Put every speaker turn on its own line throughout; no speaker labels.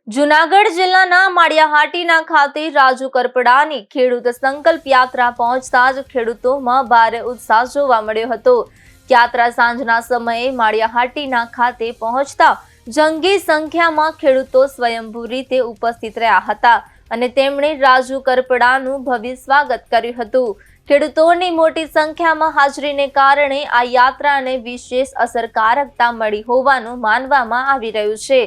જૂનાગઢ જિલ્લાના માળિયાહાટીના ખાતે રાજુ કરપડાની ખેડૂત સંકલ્પ યાત્રા પહોંચતા જ ખેડૂતોમાં ભારે ઉત્સાહ જોવા મળ્યો હતો। યાત્રા સાંજના સમયે માળિયાહાટીના ખાતે પહોંચતા જંગી સંખ્યામાં ખેડૂતો સ્વયંભૂ રીતે ઉપસ્થિત રહ્યા હતા અને તેમણે રાજુ કરપડાનું ભવ્ય સ્વાગત કર્યું હતું। ખેડૂતોની મોટી સંખ્યામાં હાજરીને કારણે આ યાત્રાને વિશેષ અસરકારકતા મળી હોવાનું માનવામાં આવી રહ્યું છે।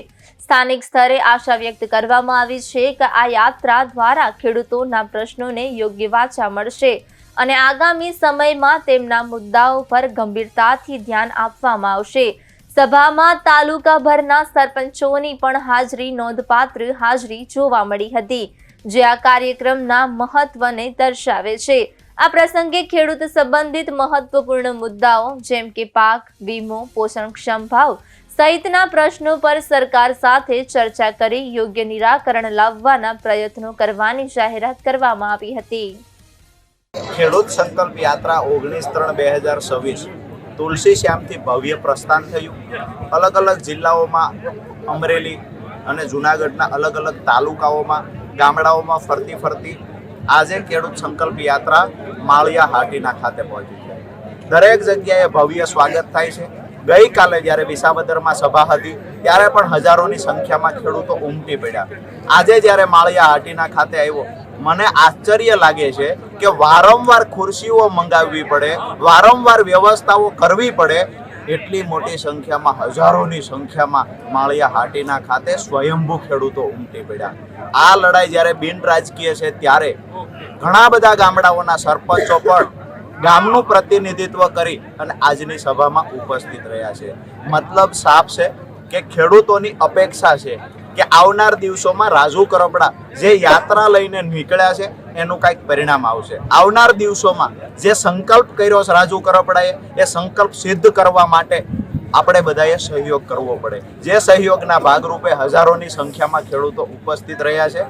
સ્થાનિક સ્તરે આશા વ્યક્ત કરવામાં આવી છે કે આ યાત્રા દ્વારા ખેડૂતોના પ્રશ્નોને યોગ્ય વાચા મળશે અને આગામી સમયમાં તેમના મુદ્દાઓ પર ગંભીરતાથી ધ્યાન આપવામાં આવશે। સભામાં તાલુકાભરના સરપંચોની પણ હાજરી નોંધપાત્ર હાજરી જોવા મળી હતી, જે આ કાર્યક્રમના મહત્વને દર્શાવે છે। આ પ્રસંગે ખેડૂત સંબંધિત મહત્વપૂર્ણ મુદ્દાઓ જેમ કે પાક વીમો, પોષણક્ષમ ભાવ સહિતના પ્રશ્નો પર સરકાર સાથે ચર્ચા કરી યોગ્ય નિરાકરણ લાવવાના પ્રયત્નો કરવાની જાહેરાત કરવામાં આવી હતી।
ખેડૂત સંકલ્પ યાત્રા 19/3/2026 તુલસી શ્યામથી ભવ્ય પ્રસ્થાન થયું। અલગ અલગ જિલ્લાઓમાં, અમરેલી અને જૂનાગઢના અલગ અલગ તાલુકાઓમાં, ગામડાઓમાં ફરતી આજે ખેડૂત સંકલ્પ યાત્રા માળિયાહાટીના ખાતે પહોંચી છે। દરેક જગ્યાએ ભવ્ય સ્વાગત થાય છે। ગઈકાલે જ્યારે વિસાવદરમાં સભા હતી ત્યારે પણ હજારોની સંખ્યામાં ખેડૂતો ઉમટી પડ્યા। આજે જ્યારે માળિયાહાટીના ખાતે આવ્યો, મને આશ્ચર્ય લાગે છે કે વારંવાર ખુરશીઓ મંગાવવી પડે, વારંવાર વ્યવસ્થાઓ કરવી પડે, એટલી મોટી સંખ્યામાં, હજારોની સંખ્યામાં માળિયાહાટીના ખાતે સ્વયંભૂ ખેડૂતો ઉમટી પડ્યા। આ લડાઈ જ્યારે બિન રાજકીય છે ત્યારે ઘણા બધા ગામડાઓના સરપંચો પણ ગામનું પ્રતિનિધિત્વ કરી અને આજની સભામાં ઉપસ્થિત રહ્યા છે। મતલબ સાફ છે કે ખેડૂતોની અપેક્ષા છે કે આવનાર દિવસોમાં રાજુ કરપડા જે યાત્રા લઈને નીકળ્યા છે એનું કંઈક પરિણામ આવશે। આવનાર દિવસોમાં જે સંકલ્પ કર્યો છે રાજુ કરપડાએ, એ સંકલ્પ સિદ્ધ કરવા માટે આપણે બધાએ સહયોગ કરવો પડે। જે સહયોગના ભાગરૂપે હજારોની સંખ્યામાં ખેડૂતો ઉપસ્થિત રહ્યા છે।